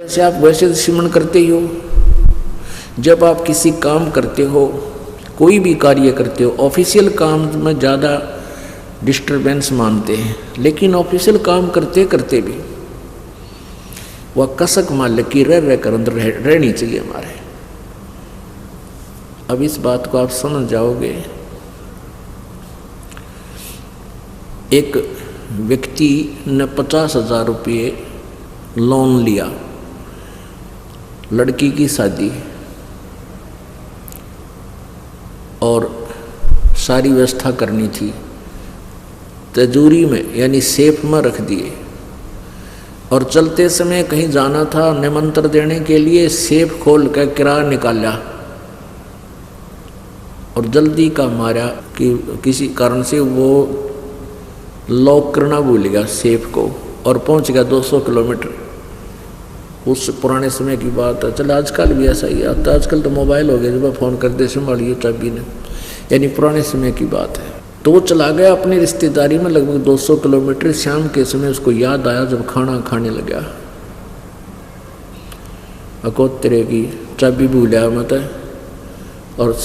जैसे आप वैसे सिमरण करते ही हो। जब आप किसी काम करते हो, कोई भी कार्य करते हो, ऑफिशियल काम में ज़्यादा डिस्टरबेंस मानते हैं, लेकिन ऑफिशियल काम करते करते भी वह कसक मालिक की रह कर अंदर रहनी चाहिए हमारे। अब इस बात को आप समझ जाओगे। एक व्यक्ति ने 50,000 रुपये लोन लिया, लड़की की शादी और सारी व्यवस्था करनी थी, तिजोरी में यानी सेफ में रख दिए। और चलते समय कहीं जाना था निमंत्रण देने के लिए, सेफ खोल कर किराया निकाला और जल्दी का मारा कि किसी कारण से वो लॉक करना भूल गया सेफ को और पहुंच गया 200 किलोमीटर। उस पुराने समय की बात है। चल आजकल भी ऐसा ही आता, आजकल तो मोबाइल हो गया, जब फ़ोन कर दे संभालिए चाबी ने, यानी पुराने समय की बात है। तो वो चला गया अपनी रिश्तेदारी में लगभग 200 किलोमीटर। शाम के समय उसको याद आया जब खाना खाने लगा, अकोतरे की चाबी भूलिया मत और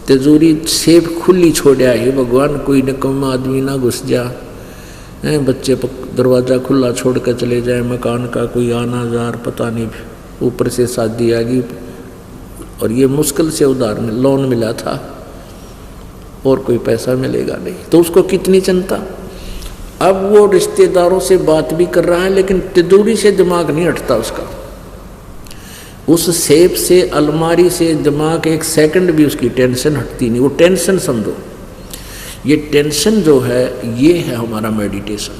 तिजोरी सेफ खुली छोड़ा है। भगवान कोई निकम्मा आदमी ना घुस जा, बच्चे दरवाज़ा खुला छोड़ कर चले जाए, मकान का कोई आना जार पता नहीं, ऊपर से शादी आ गई और ये मुश्किल से उधार में लोन मिला था और कोई पैसा मिलेगा नहीं, तो उसको कितनी चिंता। अब वो रिश्तेदारों से बात भी कर रहा है लेकिन तिजोरी से दिमाग नहीं हटता उसका, उस सेफ से अलमारी से दिमाग एक सेकंड भी उसकी टेंशन हटती नहीं। वो टेंशन समझो, ये टेंशन जो है ये है हमारा मेडिटेशन,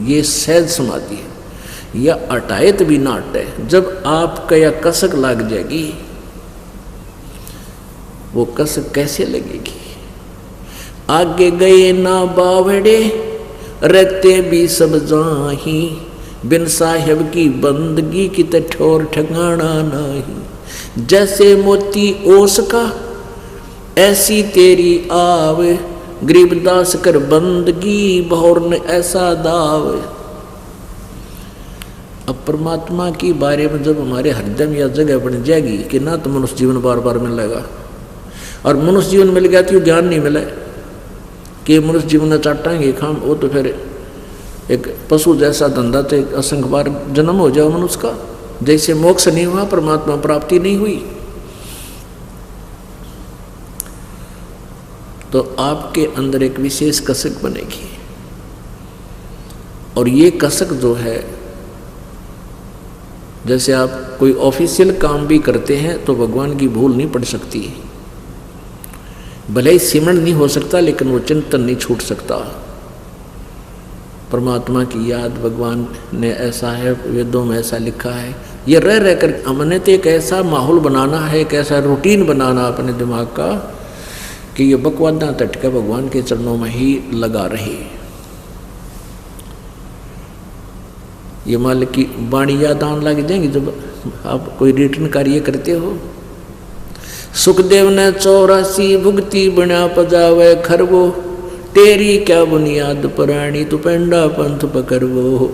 ये सहज समाधि है। यह हटाए भी ना हटे, जब आपका यह कसक लग जाएगी, वो कसक कैसे लगेगी। आगे गए ना बावड़े रहते भी सब जाही, बिन साहेब की बंदगी की ते ठोर ठिकाना नहीं। जैसे मोती ओस का ऐसी तेरी आव, गरीबदास कर बंदगी बहुर ने ऐसा दाव। अब परमात्मा की बारे में जब हमारे हृदय में यह जगह बन जाएगी कि ना तो मनुष्य जीवन बार बार मिलेगा, और मनुष्य जीवन मिल गया तो ज्ञान नहीं मिले कि मनुष्य जीवन चाटाएंगे खाम, वो तो फिर एक पशु जैसा धंधा, तो एक असंख्य बार जन्म हो जाओ मनुष्य का। जैसे मोक्ष नहीं हुआ, परमात्मा प्राप्ति नहीं हुई, तो आपके अंदर एक विशेष कसक बनेगी। और ये कसक जो है, जैसे आप कोई ऑफिशियल काम भी करते हैं तो भगवान की भूल नहीं पड़ सकती, भले ही सिमरण नहीं हो सकता लेकिन वो चिंतन नहीं छूट सकता। परमात्मा की याद भगवान ने ऐसा है, वेदों में ऐसा लिखा है। ये रह रह कर हमने तो एक ऐसा माहौल बनाना है, एक ऐसा रूटीन बनाना अपने दिमाग का कि ये बकवादा तटका भगवान के चरणों में ही लगा रहे। ये मालिक की वाणी याद आने लग जाएंगी जब आप कोई रिटर्न कार्य करते हो। सुखदेव ने 84 भुगती बना पजावे खरवो, तेरी क्या बुनियाद पुरानी तू पेंडा पंथ पकड़वो।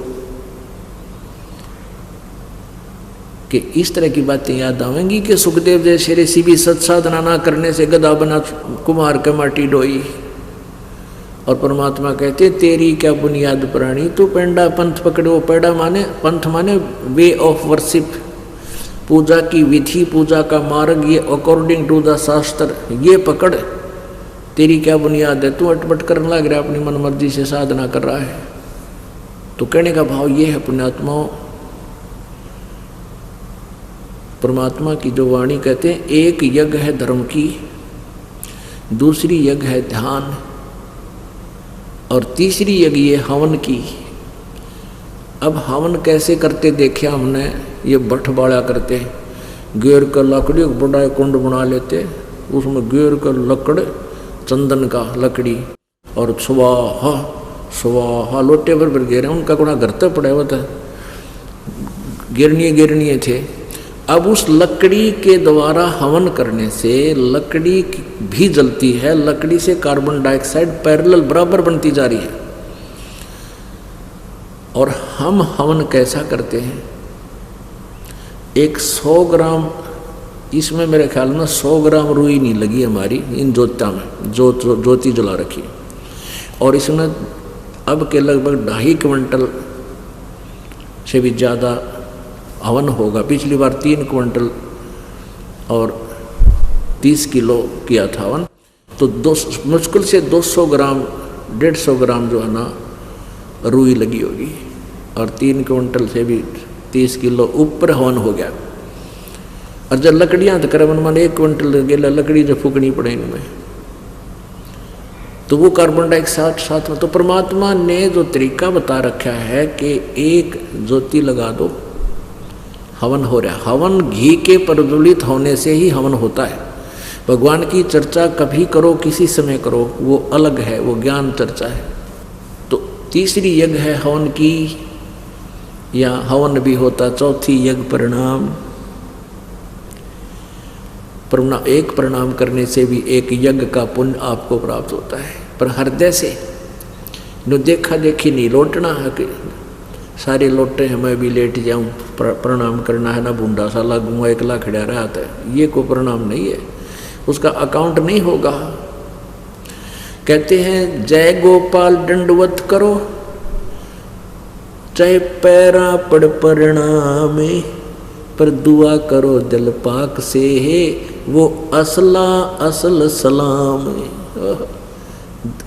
कि इस तरह की बातें याद आवेंगी कि सुखदेव जैसे ऋषि भी सत्साधना ना करने से गदा बना कुमार के माटी डोई, और परमात्मा कहते तेरी क्या बुनियाद पुरानी तू पेंडा पंथ पकड़ो। पेड़ा माने पंथ माने वे ऑफ वर्शिप, पूजा की विधि, पूजा का मार्ग, ये अकॉर्डिंग टू द शास्त्र, ये पकड़। तेरी क्या बुनियाद है, तू अटपट करने लग रहा है, अपनी मन मर्जी से साधना कर रहा है। तो कहने का भाव ये है पुण्यात्माओं, परमात्मा की जो वाणी कहते हैं, एक यज्ञ है धर्म की, दूसरी यज्ञ है ध्यान, और तीसरी यज्ञ ये हवन की। अब हवन कैसे करते देखे हमने, ये भट्ट बाड़ा करते, गेर का लकड़ी बड़ा कुंड बना लेते, उसमें गेर का लकड़ चंदन का लकड़ी और स्वाहा स्वाहा लोटे पर गेरे, उनका कोना घर तक पड़ा हुआ था, गिरनिए थे। अब उस लकड़ी के द्वारा हवन करने से लकड़ी भी जलती है, लकड़ी से कार्बन डाइऑक्साइड पैरेलल बराबर बनती जा रही है। और हम हवन कैसा करते हैं, एक 100 ग्राम, इसमें मेरे ख्याल में 100 ग्राम रुई नहीं लगी हमारी इन ज्योतिया में, ज्योति जला रखी। और इसमें अब के लगभग 2.5 क्विंटल से भी ज़्यादा हवन होगा। पिछली बार 3 क्विंटल और 30 किलो किया था हवन। तो मुश्किल से 200 ग्राम 150 ग्राम जो है ना रुई लगी होगी, और 3 क्विंटल से भी 30 किलो ऊपर हवन हो गया। और जब लकड़ियाँ तो करीबन मान 1 क्विंटल गेला लकड़ी जो फूकनी पड़े इनमें, तो वो कार्बन डाइऑक्साइड साथ में। तो परमात्मा ने जो तरीका बता रखा है कि एक ज्योति लगा दो, हवन हो रहा है। हवन घी के प्रज्वलित होने से ही हवन होता है। भगवान की चर्चा कभी करो, किसी समय करो, वो अलग है, वो ज्ञान चर्चा है। तो तीसरी यज्ञ है हवन की, या हवन भी होता। चौथी यज्ञ प्रणाम। एक प्रणाम करने से भी एक यज्ञ का पुण्य आपको प्राप्त होता है। पर हृदय से न देखा देखी नहीं लौटना है कि सारे लौटे हैं मैं भी लेट जाऊं, प्रणाम करना है ना, बूंदा सा लगूंगा एकला खड़ा रहा था, ये कोई प्रणाम नहीं है, उसका अकाउंट नहीं होगा। कहते हैं जय गोपाल दंडवत करो, चाहे पैरा पड़ प्रणामे, पर दुआ करो दिल पाक से है, वो असला असल सलाम।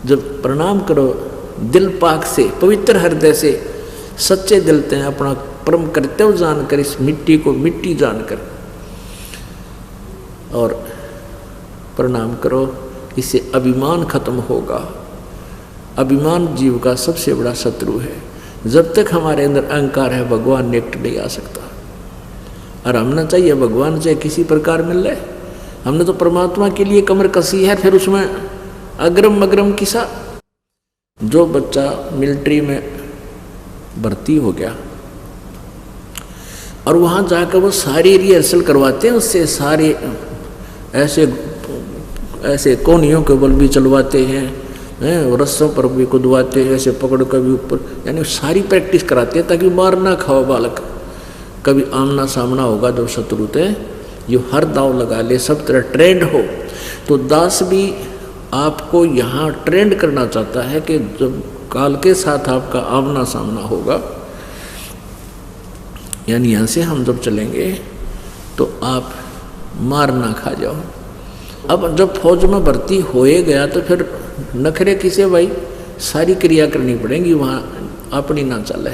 जब प्रणाम करो दिल पाक से, पवित्र हृदय से, सच्चे दिल से, अपना परम कर्तव्य जानकर, इस मिट्टी को मिट्टी जानकर और प्रणाम करो। इससे अभिमान खत्म होगा। अभिमान जीव का सबसे बड़ा शत्रु है। जब तक हमारे अंदर अहंकार है, भगवान नेक्ट नहीं आ सकता। और हमने चाहिए भगवान चाहे किसी प्रकार मिल रहे, हमने तो परमात्मा के लिए कमर कसी है, फिर उसमें अग्रम मग्रम किसा। जो बच्चा मिलिट्री में भर्ती हो गया और वहाँ जाकर वो सारी रिहर्सल करवाते हैं उससे, सारे ऐसे कोनियों के बल भी चलवाते हैं, रस्सों पर भी कुदवाते हैं, ऐसे पकड़ कर भी ऊपर, यानी सारी प्रैक्टिस कराते हैं ताकि मार ना खाओ बालक। कभी आमना सामना होगा जब शत्रु थे, ये हर दाव लगा ले, सब तरह ट्रेंड हो। तो दास भी आपको यहाँ ट्रेंड करना चाहता है कि जब काल के साथ आपका आमना सामना होगा, यानी यहाँ से हम जब चलेंगे तो आप मार ना खा जाओ। अब जब फौज में भर्ती होए गया तो फिर नखरे किसे भाई, सारी क्रिया करनी पड़ेगी, वहाँ अपनी ना चले।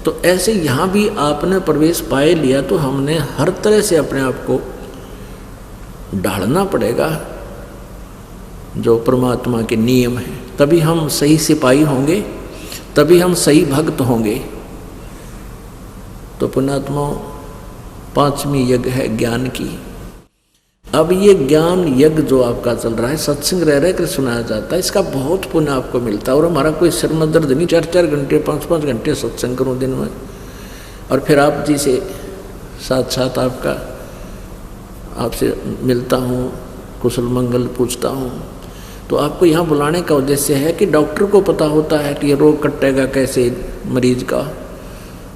तो ऐसे यहाँ भी आपने प्रवेश पाए लिया तो हमने हर तरह से अपने आप को ढालना पड़ेगा जो परमात्मा के नियम है, तभी हम सही सिपाही होंगे, तभी हम सही भक्त होंगे। तो पुण्यात्मा 5वीं यज्ञ है ज्ञान की। अब ये ज्ञान यज्ञ जो आपका चल रहा है, सत्संग रह रहे कर सुनाया जाता है, इसका बहुत पुण्य आपको मिलता है। और हमारा कोई सिर में दर्द नहीं, 4-4 घंटे 5-5 घंटे सत्संग करूँ दिन में, और फिर आप जी से साथ आपसे मिलता हूँ, कुशल मंगल पूछता हूँ। तो आपको यहाँ बुलाने का उद्देश्य है कि डॉक्टर को पता होता है कि ये रोग कटेगा कैसे मरीज का,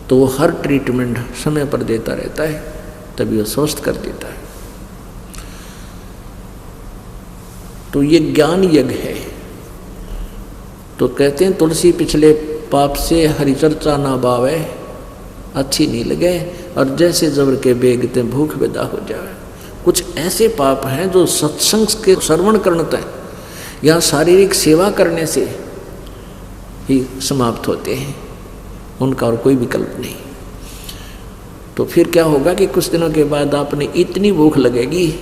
तो वो हर ट्रीटमेंट समय पर देता रहता है, तभी वो स्वस्थ कर देता है। तो ये ज्ञान यज्ञ है। तो कहते हैं तुलसी पिछले पाप से हरि चर्चा ना बावे, अच्छी नहीं लगे, और जैसे जबर के बेगते भूख विदा हो जाए। कुछ ऐसे पाप हैं जो सत्संग के श्रवण करते हैं या शारीरिक सेवा करने से ही समाप्त होते हैं, उनका और कोई विकल्प नहीं। तो फिर क्या होगा कि कुछ दिनों के बाद आपने इतनी भूख लगेगी,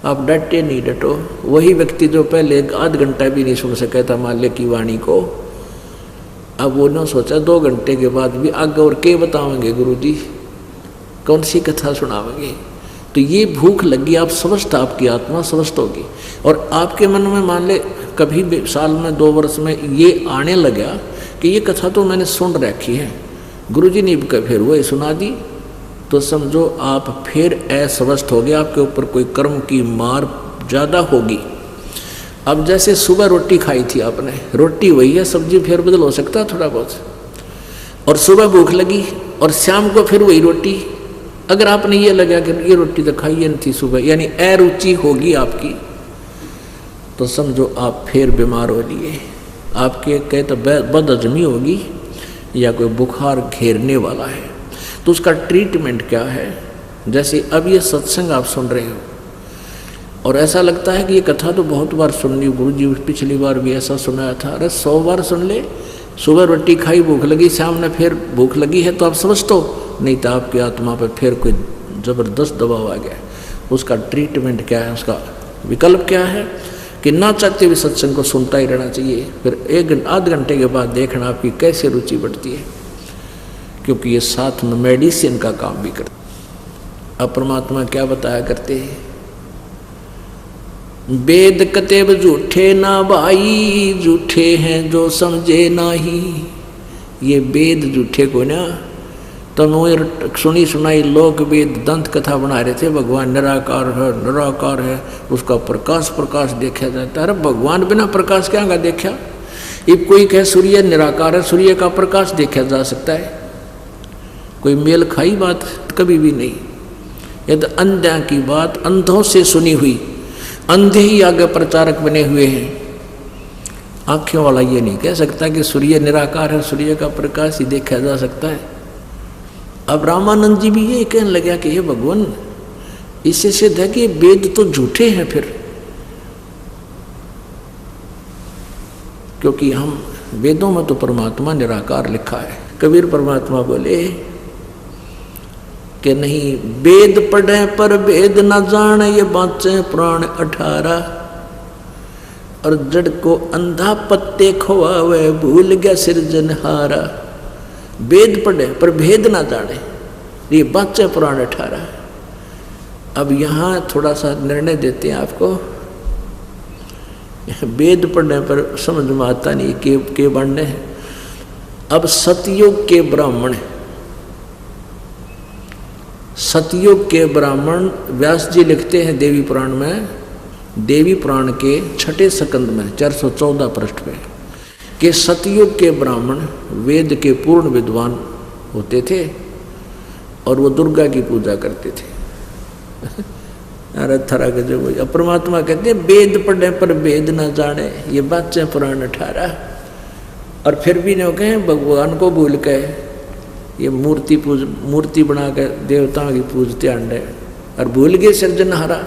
आप डटे नहीं डटो। वही व्यक्ति जो पहले 1/2 घंटा भी नहीं सुन सका था माल्य की वाणी को, अब वो न सोचा 2 घंटे के बाद भी आगे और के बतावेंगे गुरु जी, कौन सी कथा सुनावेंगे। तो ये भूख लगी, आप स्वस्थ, आपकी आत्मा स्वस्थ होगी। और आपके मन में मान ले कभी भी साल में 2 वर्ष में ये आने लगा कि ये कथा तो मैंने सुन रखी है, गुरु जी ने फिर वही सुना दी, तो समझो आप फिर अस्वस्थ हो गए, आपके ऊपर कोई कर्म की मार ज़्यादा होगी। अब जैसे सुबह रोटी खाई थी आपने, रोटी वही है, सब्जी फेर बदल हो सकता है थोड़ा बहुत, और सुबह भूख लगी और शाम को फिर वही रोटी, अगर आपने ये लगा कि ये रोटी तो खाई नहीं थी सुबह, यानी अरुचि होगी आपकी, तो समझो आप फिर बीमार हो लिए। आपके कहे तो बदहजमी होगी या कोई बुखार घेरने वाला है। तो उसका ट्रीटमेंट क्या है? जैसे अब ये सत्संग आप सुन रहे हो और ऐसा लगता है कि ये कथा तो बहुत बार सुन ली, गुरु जी पिछली बार भी ऐसा सुनाया था। अरे 100 बार सुन ले। सुबह रोटी खाई, भूख लगी, शाम में फिर भूख लगी है तो आप समझ तो नहीं तो आपकी आत्मा पर फिर कोई ज़बरदस्त दबाव आ गया। उसका ट्रीटमेंट क्या है? उसका विकल्प क्या है? कि ना चाहते हुए सत्संग को सुनता ही रहना चाहिए। फिर आध घंटे के बाद देखना आपकी कैसे रुचि बढ़ती है, क्योंकि ये साथ में मेडिसिन का काम भी करता। अब परमात्मा क्या बताया करते हैं? वेद कतेब झूठे ना भाई, झूठे हैं जो समझे नाही। ये वेद झूठे को ना, तो मैं सुनी सुनाई लोक वेद दंत कथा बना रहे थे, भगवान निराकार है, निराकार है, उसका प्रकाश प्रकाश देखा जाता है। अरे भगवान बिना प्रकाश क्या का देखा? अब कोई कहे सूर्य निराकार है, सूर्य का प्रकाश देखा जा सकता है? कोई मेल खाई बात कभी भी नहीं। ये तो अंधों की बात, अंधों से सुनी हुई, अंधे ही आगे प्रचारक बने हुए हैं। आंखों वाला ये नहीं कह सकता कि सूर्य निराकार है, सूर्य का प्रकाश ही देखा जा सकता है। अब रामानंद जी भी ये कहने लगा कि ये भगवान, इससे सिद्ध है कि वेद तो झूठे हैं फिर, क्योंकि हम वेदों में तो परमात्मा निराकार लिखा है। कबीर परमात्मा बोले कि नहीं, वेद पढ़े पर वेद न जाने, ये बाँचे प्राण 18। और जड़ को अंधा पत्ते खोवावे, भूल गया सिरजनहारा। वेद पढ़े पर भेद ना जाने, ये बाँचे प्राण 18। अब यहाँ थोड़ा सा निर्णय देते हैं आपको। वेद पढ़ने पर समझ में आता नहीं के बढ़ने हैं। अब सतयुग के ब्राह्मण, सतयुग के ब्राह्मण, व्यास जी लिखते हैं देवी पुराण में, देवी पुराण के 6ठे स्कंद में 414 पृष्ठ पे, कि सतयुग के ब्राह्मण वेद के पूर्ण विद्वान होते थे और वो दुर्गा की पूजा करते थे। अरे थरा के जो परमात्मा कहते हैं वेद पढ़ने पर वेद ना जाने, ये बात पुराण 18। और फिर भी न कहें भगवान को भूल के ये मूर्ति बना कर देवताओं की पूजते अंडे और भूल गए सिरजनहारा।